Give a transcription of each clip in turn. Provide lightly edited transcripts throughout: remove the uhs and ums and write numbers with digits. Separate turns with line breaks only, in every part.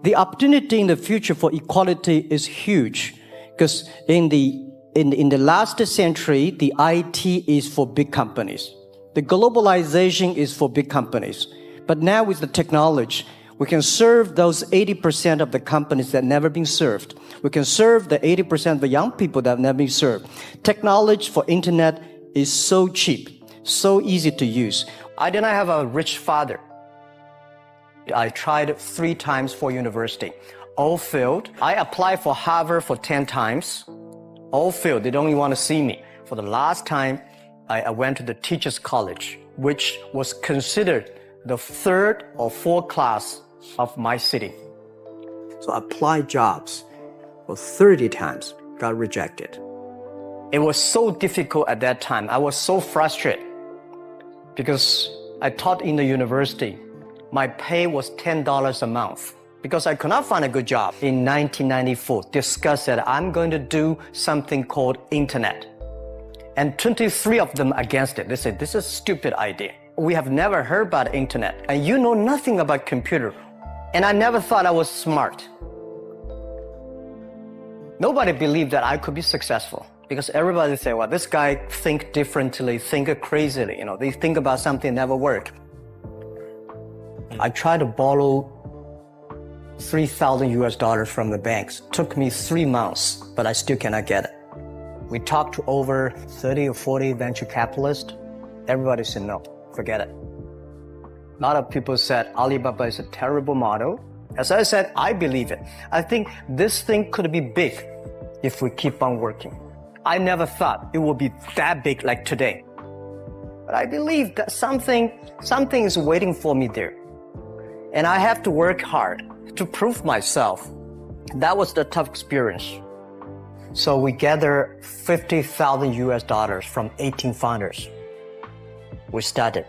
The opportunity in the future for equality is huge because in the last century, the IT is for big companies. The globalization is for big companies. But now with the technology, we can serve those 80% of the companies that never been served. We can serve the 80% of the young people that have never been served. Technology for internet is so cheap, so easy to use. I did not have a rich father. I tried 3 times for university. All failed. I applied for Harvard for 10 times. All failed. They don't even want to see me. For the last time, I went to the teachers' college, which was considered the 3rd or 4th class of my city. So I applied jobs for 30 times, got rejected. It was so difficult at that time. I was so frustrated because I taught in the university. My pay was $10 a month because I could not find a good job. In 1994, discussed that I'm going to do something called internet. And 23 of them against it. They said, this is a stupid idea. We have never heard about internet and you know nothing about computer. And I never thought I was smart. Nobody believed that I could be successful because everybody said, well, this guy think differently, think crazily. They think about something never work. I tried to borrow $3,000 from the banks. Took me 3 months, but I still cannot get it. We talked to over 30 or 40 venture capitalists. Everybody said, no, forget it. A lot of people said Alibaba is a terrible model. As I said, I believe it. I think this thing could be big if we keep on working. I never thought it would be that big like today. But I believe that something is waiting for me there. And I have to work hard to prove myself. That was the tough experience. So we gathered $50,000 from 18 founders. We started.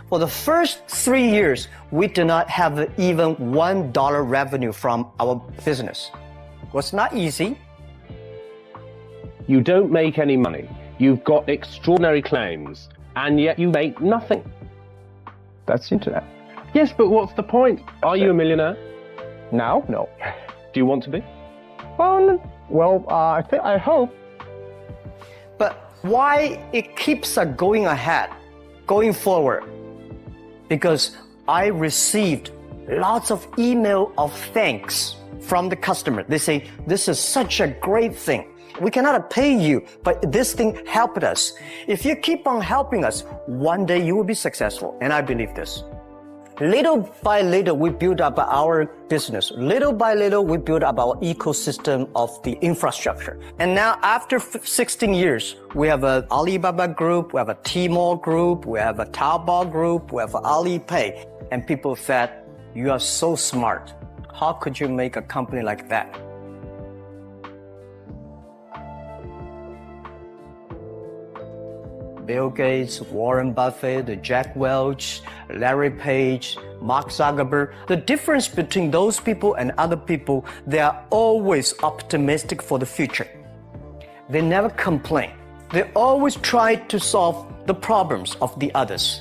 For the first 3 years, we did not have even $1 revenue from our business. It was not easy.
You don't make any money. You've got extraordinary claims, and yet you make nothing.
That's internet.
Yes, but what's the point? Are you a millionaire?
Now? No.
Do you want to be?
I hope.
But why it keeps going ahead, going forward? Because I received lots of email of thanks from the customer. They say, this is such a great thing. We cannot pay you, but this thing helped us. If you keep on helping us, one day you will be successful. And I believe this. Little by little, we build up our business. Little by little, we build up our ecosystem of the infrastructure. And now after 16 years, we have an Alibaba group, we have a Tmall group, we have a Taobao group, we have Alipay. And people said, you are so smart. How could you make a company like that? Bill Gates, Warren Buffett, Jack Welch, Larry Page, Mark Zuckerberg. The difference between those people and other people, they are always optimistic for the future. They never complain. They always try to solve the problems of the others.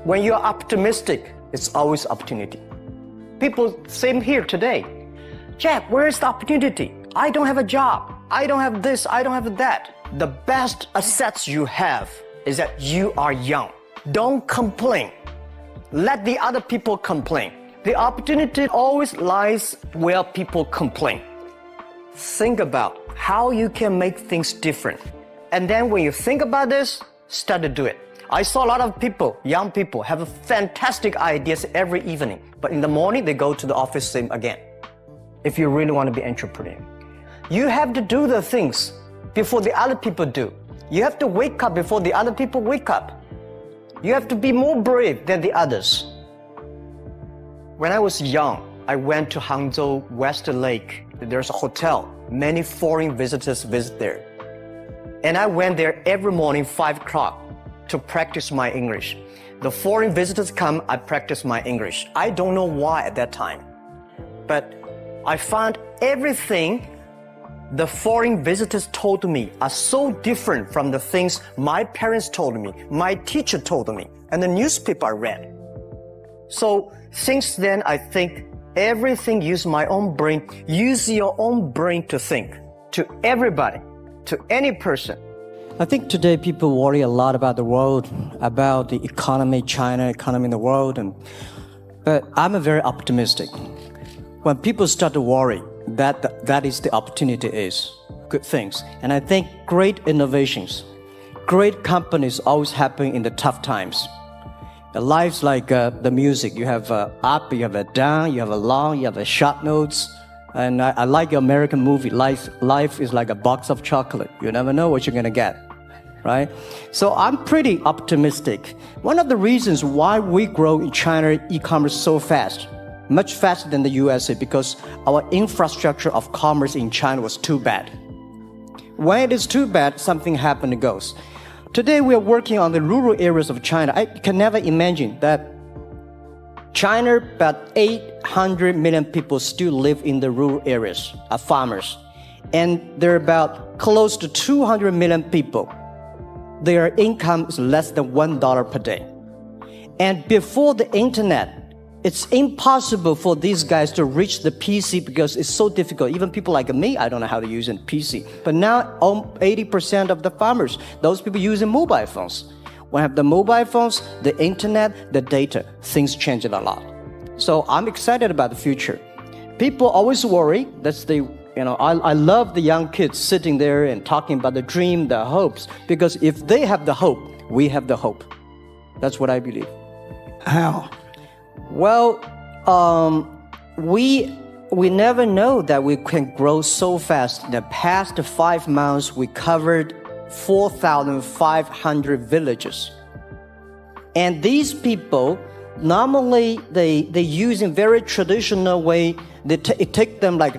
When you're optimistic, it's always opportunity. People, same here today. Jack, where is the opportunity? I don't have a job. I don't have this. I don't have that. The best assets you have is that you are young. Don't complain. Let the other people complain. The opportunity always lies where people complain. Think about how you can make things different. And then when you think about this, start to do it. I saw a lot of people, young people, have fantastic ideas every evening. But in the morning, they go to the office same again. If you really want to be an entrepreneur, you have to do the things before the other people do. You have to wake up before the other people wake up. You have to be more brave than the others. When I was young, I went to Hangzhou West Lake. There's a hotel. Many foreign visitors visit there. And I went there every morning, 5 o'clock, to practice my English. The foreign visitors come, I practice my English. I don't know why at that time. But I found everything the foreign visitors told me are so different from the things my parents told me, my teacher told me, and the newspaper I read. So since then, I think everything, use my own brain. Use your own brain to think. To everybody, to any person. I think today people worry a lot about the world, about the economy, China economy in the world, but I'm very optimistic. When people start to worry, that is the opportunity is good things. And I think great innovations, great companies always happen in the tough times. Life's like the music. You have up, you have a down, you have a long, you have a short notes. And I like your American movie. Life is like a box of chocolate. You never know what you're going to get, right? So I'm pretty optimistic. One of the reasons why we grow in China e-commerce so fast, much faster than the USA, because our infrastructure of commerce in China was too bad. When it is too bad, something happens and goes. Today we are working on the rural areas of China. I can never imagine that China, about 800 million people still live in the rural areas, are farmers. And there are about close to 200 million people. Their income is less than $1 per day. And before the internet, it's impossible for these guys to reach the PC because it's so difficult. Even people like me, I don't know how to use a PC. But now 80% of the farmers, those people using mobile phones. When I have the mobile phones, the internet, the data, things change a lot. So I'm excited about the future. People always worry. I love the young kids sitting there and talking about the dream, the hopes, because if they have the hope, we have the hope. That's what I believe.
How?
Well, we never know that we can grow so fast. In the past 5 months, we covered 4,500 villages. And these people, normally they use in very traditional way. It took them like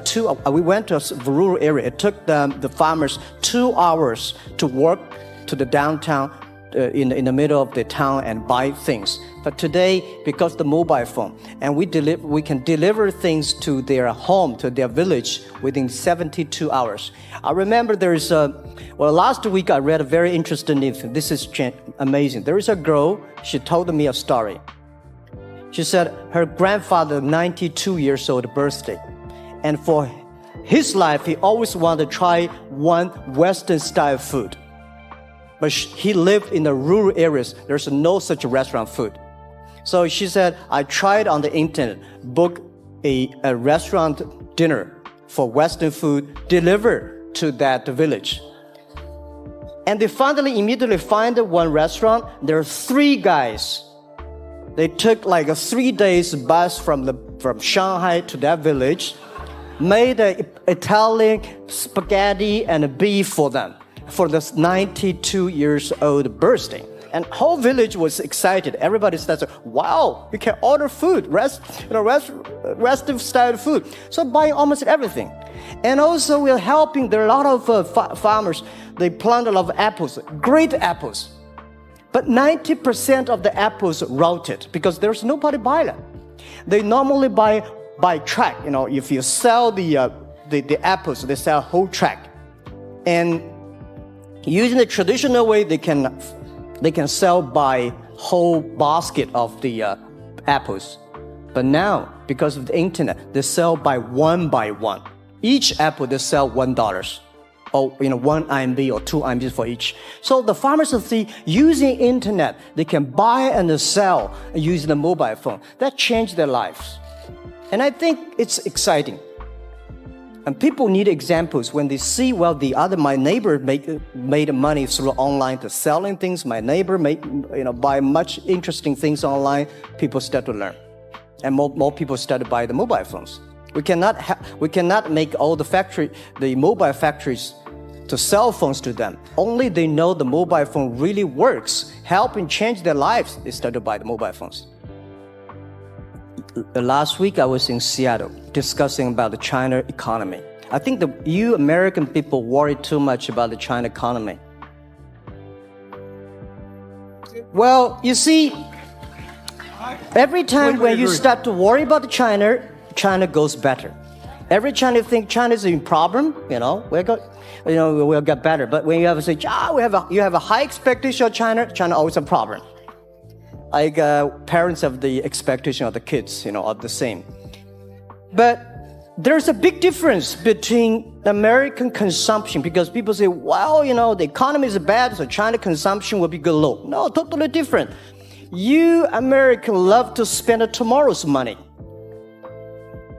we went to a rural area. It took the farmers 2 hours to walk to the downtown in the middle of the town and buy things. But today, because the mobile phone, and we can deliver things to their home, to their village within 72 hours. I remember last week I read a very interesting thing. This is amazing. There is a girl, she told me a story. She said her grandfather, 92 years old birthday. And for his life, he always wanted to try one Western style food. But he lived in the rural areas. There's no such restaurant food. So she said, I tried on the internet, book a restaurant dinner for Western food, delivered to that village. And they finally immediately find one restaurant. There are 3 guys. They took like a 3 days bus from Shanghai to that village, made Italian spaghetti and beef for them for this 92 years old birthday. And whole village was excited. Everybody started, wow, you can order food, Western style food. So buying almost everything. And also we're helping, there are a lot of farmers, they plant a lot of apples, great apples. But 90% of the apples rotted because there's nobody buy them. They normally buy by track. If you sell the apples, they sell whole track. And using the traditional way, they can sell by whole basket of the apples. But now, because of the internet, they sell by one. Each apple, they sell $1. Or 1 RMB or 2 RMB for each. So the farmers see using internet, they can buy and sell using the mobile phone. That changed their lives. And I think it's exciting. And people need examples when they see, my neighbor made money through online to selling things. My neighbor buy much interesting things online. People start to learn. And more people start to buy the mobile phones. We cannot make all the mobile factories to sell phones to them. Only they know the mobile phone really works, helping change their lives, they start to buy the mobile phones. Last week I was in Seattle discussing about the China economy. I think you American people worry too much about the China economy. Well, you see, every time when you start to worry about China goes better. Every China think China is in problem, we'll get better. But when you have to say, you have a high expectation of China always a problem. Like parents have the expectation of the kids, are the same. But there's a big difference between American consumption because people say, well, the economy is bad, so China consumption will be good low. No, totally different. You Americans love to spend tomorrow's money.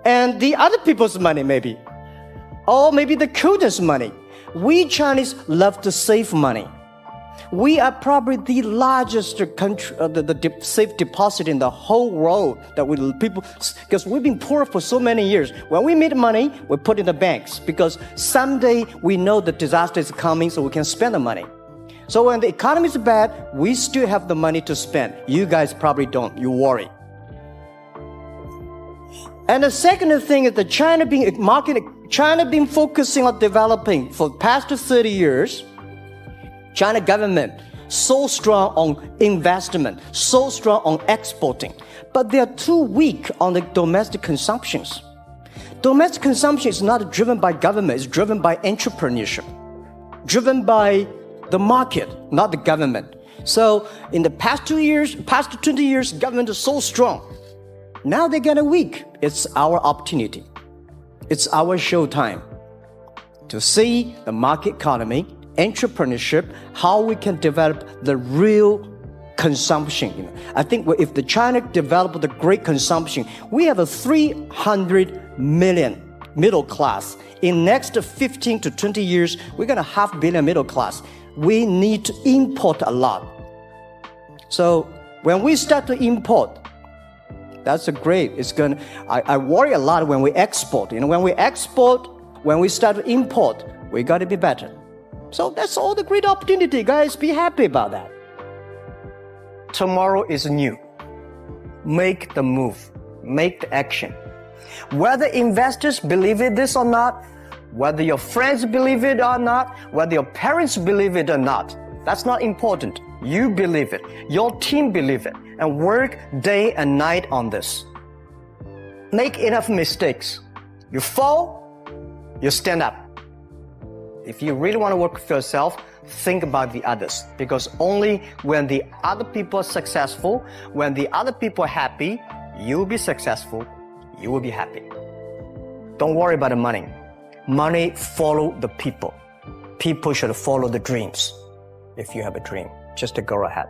And the other people's money maybe. Or maybe the children's money. We Chinese love to save money. We are probably the largest country, the safe deposit in the whole world because we've been poor for so many years. When we make money, we put in the banks because someday we know the disaster is coming so we can spend the money. So when the economy is bad, we still have the money to spend. You guys probably don't. You worry. And the second thing is that China been focusing on developing for the past 30 years. China government so strong on investment, so strong on exporting, but they are too weak on the domestic consumptions. Domestic consumption is not driven by government, it's driven by entrepreneurship, driven by the market, not the government. So in the past 20 years, government is so strong. Now they're getting weak. It's our opportunity. It's our showtime to see the market economy, entrepreneurship, how we can develop the real consumption. I think if the China developed the great consumption, we have a 300 million middle class. In next 15 to 20 years, we're going to have 500 million middle class. We need to import a lot. So when we start to import, that's a great. I worry a lot when we export. When we start to import, we got to be better. So that's all the great opportunity, guys. Be happy about that. Tomorrow is new. Make the move. Make the action. Whether investors believe it this or not, whether your friends believe it or not, whether your parents believe it or not, that's not important. You believe it. Your team believe it. And work day and night on this. Make enough mistakes. You fall, you stand up. If you really want to work for yourself, think about the others. Because only when the other people are successful, when the other people are happy, you will be successful, you will be happy. Don't worry about the money. Money follow the people. People should follow the dreams. If you have a dream, just go ahead.